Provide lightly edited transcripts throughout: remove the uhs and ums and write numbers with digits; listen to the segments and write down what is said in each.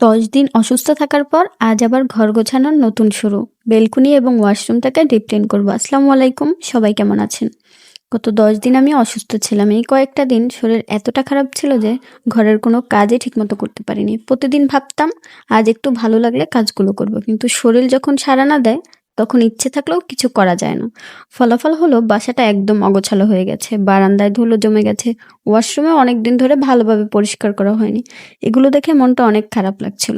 10 দিন অসুস্থ থাকার পর আজ আবার ঘর গোছানোর নতুন শুরু। বেলকুনি এবং ওয়াশরুমটাকে ডিপ ক্লিন করবো। আসসালামু আলাইকুম, সবাই কেমন আছেন? গত 10 দিন আমি অসুস্থ ছিলাম। এই কয়েকটা দিন শরীর এতটা খারাপ ছিল যে ঘরের কোনো কাজই ঠিকমতো করতে পারিনি। প্রতিদিন ভাবতাম আজ একটু ভালো লাগলে কাজগুলো করব, কিন্তু শরীর যখন সাড়া না দেয় তখন ইচ্ছে থাকলেও কিছু করা যায় না। ফলাফল হলো বাসাটা একদম অগোছালো হয়ে গেছে, বারান্দায় ধুলো জমে গেছে, ওয়াশরুমে অনেকদিন ধরে ভালোভাবে পরিষ্কার করা হয়নি। এগুলো দেখে মনটা অনেক খারাপ লাগছিল।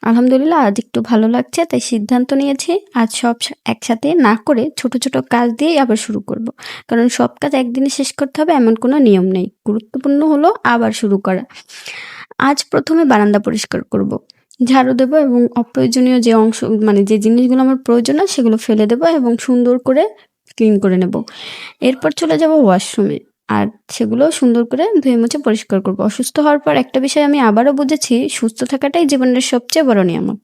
আলহামদুলিল্লাহ আজ একটু ভালো লাগছে, তাই সিদ্ধান্ত নিয়েছি আজ সব একসাথে না করে ছোট ছোট কাজ দিয়েই আবার শুরু করব। কারণ সব কাজ একদিনে শেষ করতে হবে এমন কোনো নিয়ম নেই। গুরুত্বপূর্ণ হলো আবার শুরু করা। আজ প্রথমে বারান্দা পরিষ্কার করব। ঝাড়ু দেবো এবং অপ্রয়োজনীয় যে অংশ যে জিনিসগুলো আমার প্রয়োজন না সেগুলো ফেলে দেবো এবং সুন্দর করে ক্লিন করে নেব। এরপর চলে যাব ওয়াশরুমে। আর সেগুলো সুন্দর করে ধুয়ে মুছে পরিষ্কার করব। অসুস্থ হওয়ার পর একটা বিষয় আমি আবারও বুঝেছি, সুস্থ থাকাটাই জীবনের সবচেয়ে বড় নিয়ামত।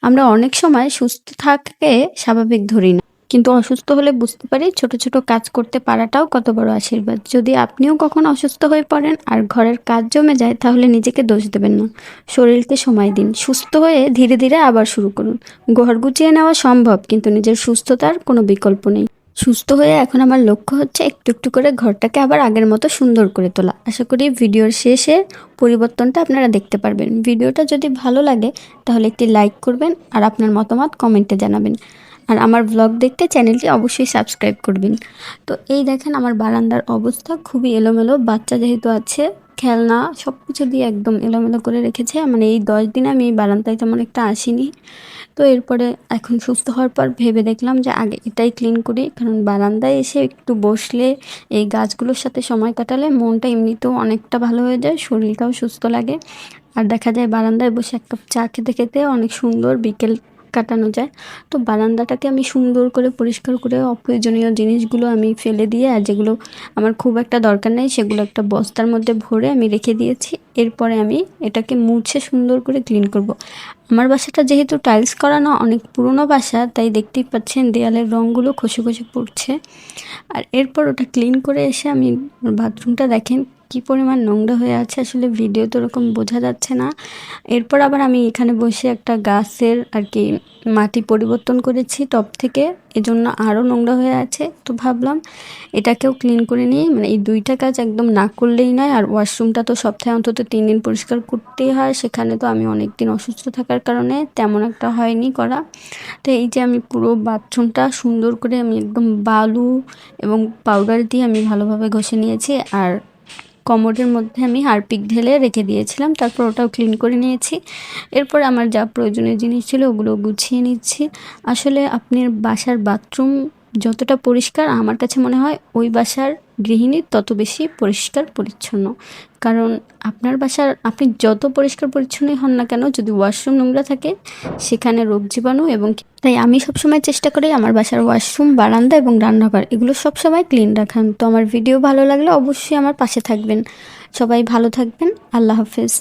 আমরা অনেক সময় সুস্থ থাকাকে স্বাভাবিক ধরি না। কিন্তু অসুস্থ হলে বুঝতে পারি ছোট ছোট কাজ করতে পারাটাও কত বড় আশীর্বাদ। যদি আপনিও কখনো অসুস্থ হয়ে পড়েন আর ঘরের কাজ জমে যায় তাহলে নিজেকে দোষ দেবেন না। শরীরকে সময় দিন। সুস্থ হয়ে ধীরে ধীরে আবার শুরু করুন। ঘর গুছিয়ে নেওয়া সম্ভব, কিন্তু নিজের সুস্থতার কোনো বিকল্প নেই। সুস্থ হয়ে এখন আমার লক্ষ্য হচ্ছে একটু একটু করে ঘরটাকে আবার আগের মতো সুন্দর করে তোলা। আশা করি ভিডিওর শেষে পরিবর্তনটা আপনারা দেখতে পারবেন। ভিডিওটা যদি ভালো লাগে তাহলে একটি লাইক করবেন আর আপনার মতামত কমেন্টে জানাবেন। আর আমার ব্লগ দেখতে চ্যানেলটি অবশ্যই সাবস্ক্রাইব করবেন। তো এই দেখেন আমার বারান্দার অবস্থা খুবই এলোমেলো। বাচ্চা যেহেতু আছে, খেলনা সব কিছু দিয়ে একদম এলোমেলো করে রেখেছে। এই 10 দিন আমি বারান্দায় তেমন একটা আসিনি। তো এরপরে এখন সুস্থ হওয়ার পর ভেবে দেখলাম যে আগে এটাই ক্লিন করি, কারণ বারান্দায় এসে একটু বসলে এই গাছগুলোর সাথে সময় কাটালে মনটা এমনিতেও অনেকটা ভালো হয়ে যায়, শরীরটাও সুস্থ লাগে। আর দেখা যায় বারান্দায় বসে এক কাপ চা খেতে খেতে অনেক সুন্দর বিকেল কাটানো যায়। তো বারান্দাটাকে আমি সুন্দর করে পরিষ্কার করে অপ্রয়োজনীয় জিনিসগুলো আমি ফেলে দিয়ে, আর যেগুলো আমার খুব একটা দরকার নেই সেগুলো একটা বস্তার মধ্যে ভরে আমি রেখে দিয়েছি। এরপরে আমি এটাকে মুছে সুন্দর করে ক্লিন করব। আমার বাসাটা যেহেতু টাইলস করা না, অনেক পুরনো বাসা, তাই দেখতেই পাচ্ছেন দেয়ালের রঙগুলো খসে খসে পড়ছে। আর এরপর ওটা ক্লিন করে এসে আমি বাথরুমটা দেখেন কি পরিমাণ নোংরা হয়ে আছে, আসলে ভিডিওতে ওরকম বোঝা যাচ্ছে না। এরপর আবার আমি এখানে বসে একটা গাছের মাটি পরিবর্তন করেছি টব থেকে, এজন্য আরও নোংরা হয়ে আছে। তো ভাবলাম এটাকেও ক্লিন করে নিই, এই দুইটা কাজ একদম না করলেই নয়। আর ওয়াশরুমটা তো সপ্তাহে অন্তত 3 দিন পরিষ্কার করতেই হয়, সেখানে তো আমি অনেক দিন অসুস্থ থাকার কারণে তেমন একটা হয়নি করা। তো এই যে আমি পুরো বাথরুমটা সুন্দর করে আমি একদম বালু এবং পাউডার দিয়ে আমি ভালোভাবে ঘষে নিয়েছি। আর কমোডের মধ্যে আমি হারপিক ঢেলে রেখে দিয়েছিলাম, তারপর ওটাও ক্লিন করে নিয়েছি। এরপর আমার যা প্রয়োজনীয় জিনিস ছিল ওগুলো গুছিয়ে নিচ্ছি। আসলে আপনার বাসার বাথরুম যতটা পরিষ্কার, আমার কাছে মনে হয় ওই বাসার গৃহিণী তত বেশি পরিষ্কার পরিচ্ছন্ন। কারণ আপনার বাসার আপনি যত পরিষ্কার পরিচ্ছন্নই হন না কেন, যদি ওয়াশরুম নোংরা থাকে সেখানে রোগ জীবাণু এবং তাই আমি সবসময় চেষ্টা করি আমার বাসার ওয়াশরুম, বারান্দা এবং রান্নাঘর এগুলো সবসময় ক্লিন রাখার। তো আমার ভিডিও ভালো লাগলে অবশ্যই আমার পাশে থাকবেন। সবাই ভালো থাকবেন। আল্লাহ হাফেজ।